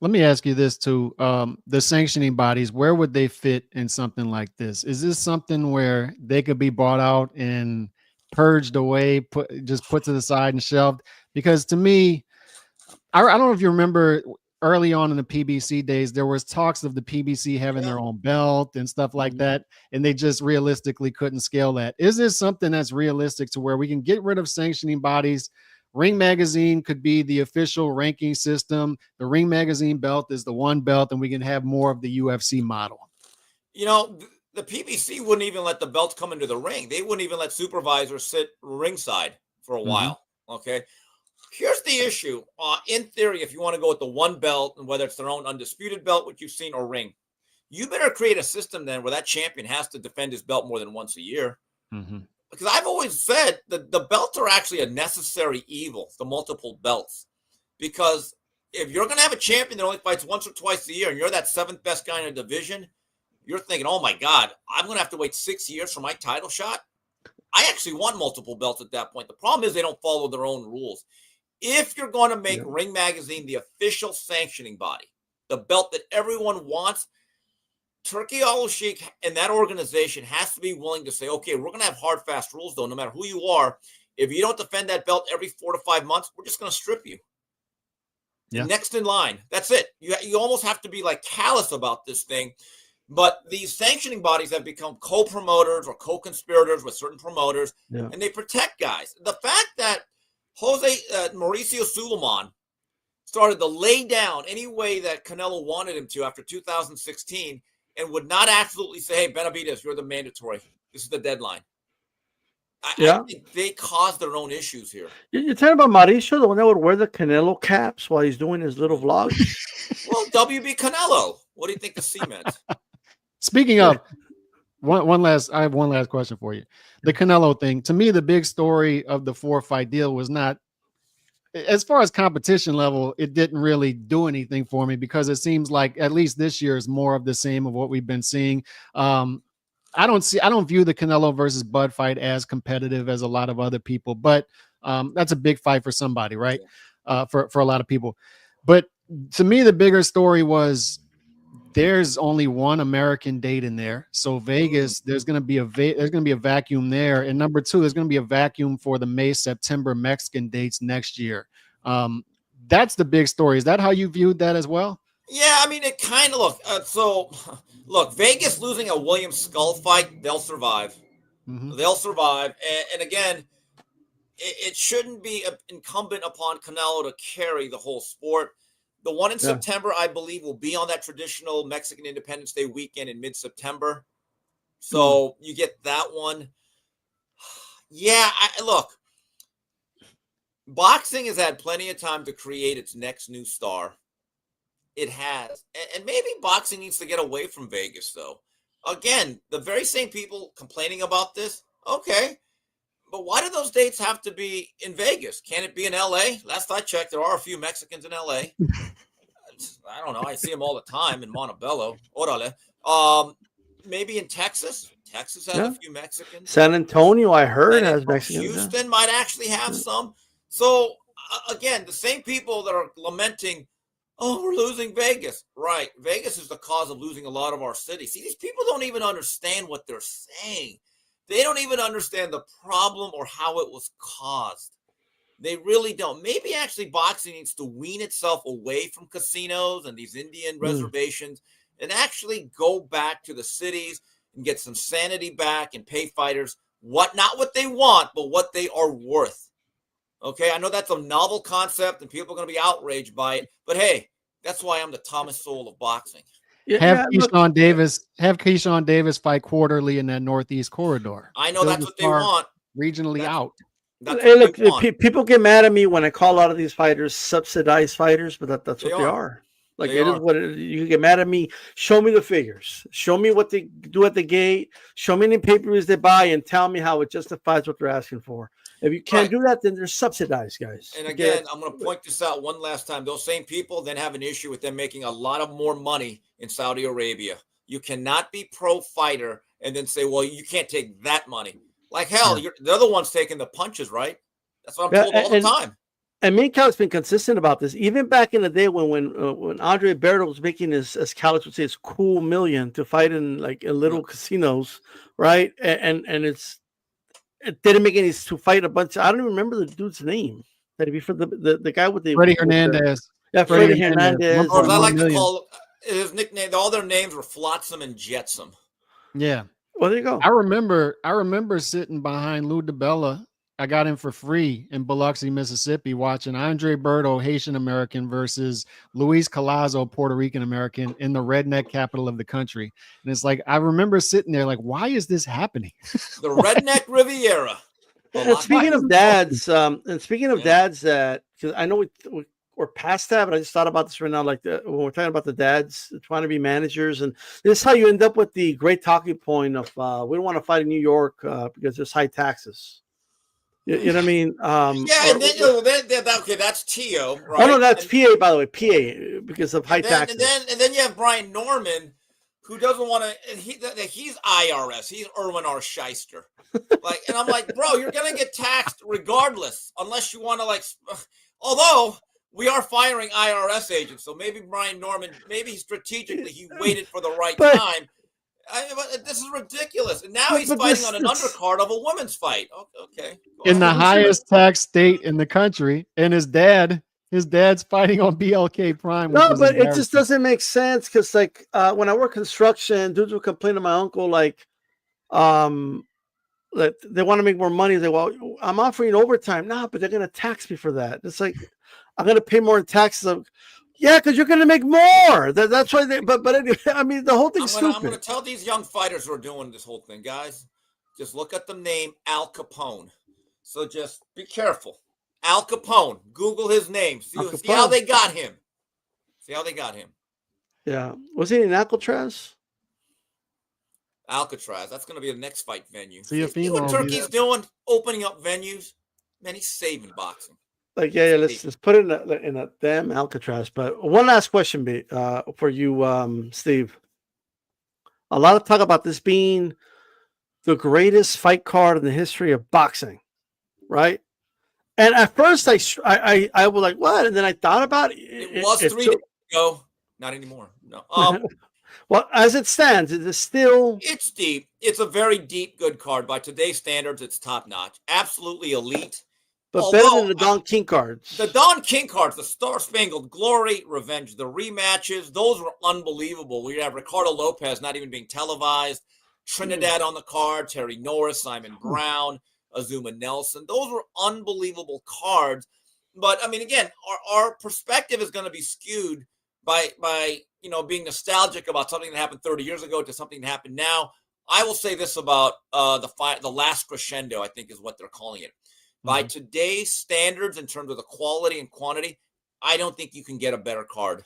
Let me ask you this too. The sanctioning bodies, where would they fit in something like this? Is this something where they could be bought out and purged away, put to the side and shelved? Because to me, I don't know if you remember early on in the PBC days, there was talks of the PBC having their own belt and stuff like that. And they just realistically couldn't scale that. Is this something that's realistic to where we can get rid of sanctioning bodies? Ring Magazine could be the official ranking system. The Ring Magazine belt is the one belt, and we can have more of the UFC model. The PBC wouldn't even let the belts come into the ring. They wouldn't even let supervisors sit ringside for a while. Okay. Here's the issue. In theory, if you want to go with the one belt, and whether it's their own undisputed belt, which you've seen, or ring, you better create a system then where that champion has to defend his belt more than once a year. because I've always said that the belts are actually a necessary evil, the multiple belts, because if you're going to have a champion that only fights once or twice a year and you're that seventh best guy in a division, you're thinking, oh my God, I'm going to have to wait 6 years for my title shot. I actually want multiple belts at that point. The problem is they don't follow their own rules. If you're going to make Ring Magazine the official sanctioning body, the belt that everyone wants, Turki Al-Sheikh and that organization has to be willing to say, okay, we're going to have hard, fast rules, though, no matter who you are. If you don't defend that belt every 4 to 5 months, we're just going to strip you. Yeah. Next in line. That's it. You almost have to be like callous about this thing. But these sanctioning bodies have become co-promoters or co-conspirators with certain promoters, and they protect guys. The fact that Mauricio Suleiman started to lay down any way that Canelo wanted him to after 2016 and would not absolutely say, hey, Beterbiev, you're the mandatory. This is the deadline. I think they caused their own issues here. You're talking about Mauricio, the one that would wear the Canelo caps while he's doing his little vlogs? Well, WB Canelo. What do you think the C meant? Speaking of, I have one last question for you. The Canelo thing. To me, the big story of the 4-fight deal was not, as far as competition level, it didn't really do anything for me because it seems like at least this year is more of the same of what we've been seeing. I don't view the Canelo versus Bud fight as competitive as a lot of other people, but that's a big fight for somebody, right? For a lot of people. But to me, the bigger story was there's only one American date in there. So Vegas, there's going to be a vacuum there. And number two, there's going to be a vacuum for the May, September Mexican dates next year. That's the big story. Is that how you viewed that as well? Yeah, I mean, it kind of look, Vegas losing a William Skull fight, they'll survive. Mm-hmm. They'll survive. And again, it shouldn't be incumbent upon Canelo to carry the whole sport. The one in September, I believe, will be on that traditional Mexican Independence Day weekend in mid-September. So you get that one. Yeah, look, boxing has had plenty of time to create its next new star. It has. And maybe boxing needs to get away from Vegas, though. Again, the very same people complaining about this, okay. But why do those dates have to be in Vegas? Can't it be in L.A.? Last I checked, there are a few Mexicans in L.A. I don't know. I see them all the time in Montebello. Orale. Maybe in Texas. Texas has a few Mexicans. San Antonio, I heard, has Mexicans. Houston might actually have some. So, again, the same people that are lamenting, oh, we're losing Vegas. Right. Vegas is the cause of losing a lot of our cities. See, these people don't even understand what they're saying. They don't even understand the problem or how it was caused. They really don't. Maybe actually boxing needs to wean itself away from casinos and these Indian reservations and actually go back to the cities and get some sanity back and pay fighters not what they want, but what they are worth. Okay, I know that's a novel concept and people are going to be outraged by it, but hey, that's why I'm the Thomas Sowell of boxing. Have Keyshawn Davis fight quarterly in that Northeast corridor. I know that's what they want. Regionally out. Hey, look, people get mad at me when I call a lot of these fighters subsidized fighters, but that's what they are. Like it is what you get mad at me. Show me the figures. Show me what they do at the gate. Show me any pay-per-views they buy, and tell me how it justifies what they're asking for. If you can't do that, then they're subsidized, guys. And again, I'm going to point this out one last time. Those same people then have an issue with them making a lot of more money in Saudi Arabia. You cannot be pro-fighter and then say, well, you can't take that money. Like hell, the other one's taking the punches, right? That's what I'm told all the time. And me and Cal's been consistent about this. Even back in the day when Andre Berto was making his, as Calix would say, his cool million to fight in like in little casinos, right? And it didn't make any to fight a bunch. I don't even remember the dude's name. That'd be for the guy with the Freddie Hernandez. Freddie Hernandez. Or as I like to call his nickname, all their names were Flotsam and Jetsam. Yeah. Well, there you go. I remember sitting behind Lou DiBella. I got him for free in Biloxi, Mississippi, watching Andre Berto, Haitian American, versus Luis Collazo, Puerto Rican American, in the redneck capital of the country. And it's like, I remember sitting there like, why is this happening? The redneck Riviera. And speaking of dads, that because I know we're past that, but I just thought about this right now. Like when we're talking about the dads trying to be managers, and this is how you end up with the great talking point of we don't want to fight in New York because there's high taxes. You know what I mean? And then okay, that's Tio, right? Oh no, that's PA, by the way, PA because of high taxes. And then you have Brian Norman, who doesn't want to. He's IRS. He's Erwin R. Shyster. Like, and I'm like, bro, you're gonna get taxed regardless, unless you want to Although we are firing IRS agents, so maybe Brian Norman, maybe strategically he waited for the right time. This is ridiculous. And now he's fighting on an undercard of a women's fight. Okay. In the highest tax state in the country, and his dad's fighting on BLK Prime. No, but it just doesn't make sense because, when I work construction, dudes will complain to my uncle, that they want to make more money. They I'm offering overtime. Nah, but they're going to tax me for that. It's like I'm going to pay more in taxes. Yeah, because you're going to make more. That's why they. But anyway, I mean, the whole thing's stupid. I'm going to tell these young fighters who are doing this whole thing, guys. Just look at the name Al Capone. So just be careful. Al Capone. Google his name. See how they got him. Yeah. Was he in Alcatraz? Alcatraz. That's going to be the next fight venue. See what Turkey's doing? Opening up venues. Man, he's saving boxing. Let's put it in a damn Alcatraz. But one last question, for you, Steve. A lot of talk about this being the greatest fight card in the history of boxing, right? And at first, I was like, what? And then I thought about it. It was 3 days ago. Not anymore. No. Well, as it stands, it is still. It's deep. It's a very deep, good card. By today's standards, it's top notch. Absolutely elite. But better than the Don King cards. The Don King cards, the Star Spangled Glory, Revenge, the rematches, those were unbelievable. We have Ricardo Lopez not even being televised, Trinidad on the card, Terry Norris, Simon Brown, Azuma Nelson. Those were unbelievable cards. But, I mean, again, our perspective is going to be skewed by being nostalgic about something that happened 30 years ago to something that happened now. I will say this about the last crescendo, I think is what they're calling it. By today's standards, in terms of the quality and quantity, I don't think you can get a better card.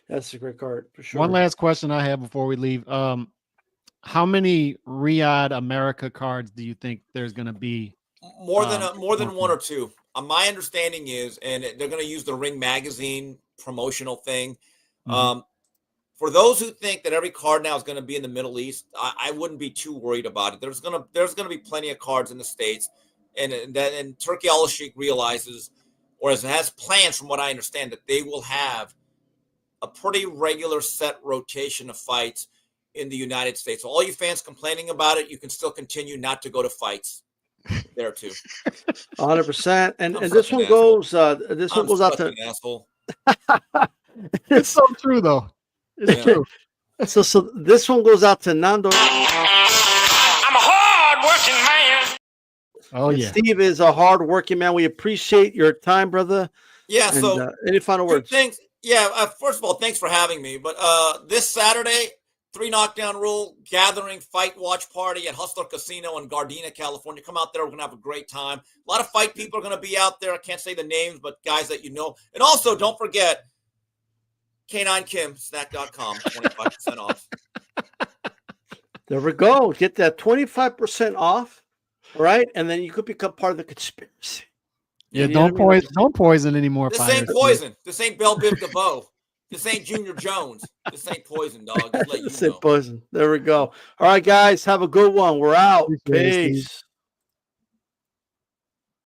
That's a great card for sure. One last question I have before we leave: how many Riyadh America cards do you think there's going to be? More than one or two. My understanding is, and they're going to use the Ring Magazine promotional thing. For those who think that every card now is going to be in the Middle East, I wouldn't be too worried about it. There's going to be plenty of cards in the States. And Turkey Al-Sheikh realizes, or has plans, from what I understand, that they will have a pretty regular set rotation of fights in the United States. So all you fans complaining about it, you can still continue not to go to fights there too. 100%. And this one goes. This one goes out to. Asshole. It's so true, though. It's true. So this one goes out to Nando. I'm a hard-working man. Oh, yeah. Steve is a hard-working man. We appreciate your time, brother. Yeah. And, so any final words? Thanks. Yeah. First of all, thanks for having me. But this Saturday, 3 Knockdown Rule gathering fight watch party at Hustler Casino in Gardena, California. Come out there. We're going to have a great time. A lot of fight people are going to be out there. I can't say the names, but guys that you know. And also, don't forget, K9Kim, snack.com, 25% off. There we go. Get that 25% off. Right, and then you could become part of the conspiracy. Yeah, don't poison any more. This ain't poison. This ain't Beterbiev Dubois. This ain't Junior Jones. This ain't poison, dog. Just let you know. This ain't poison. There we go. All right, guys, have a good one. We're out. Peace.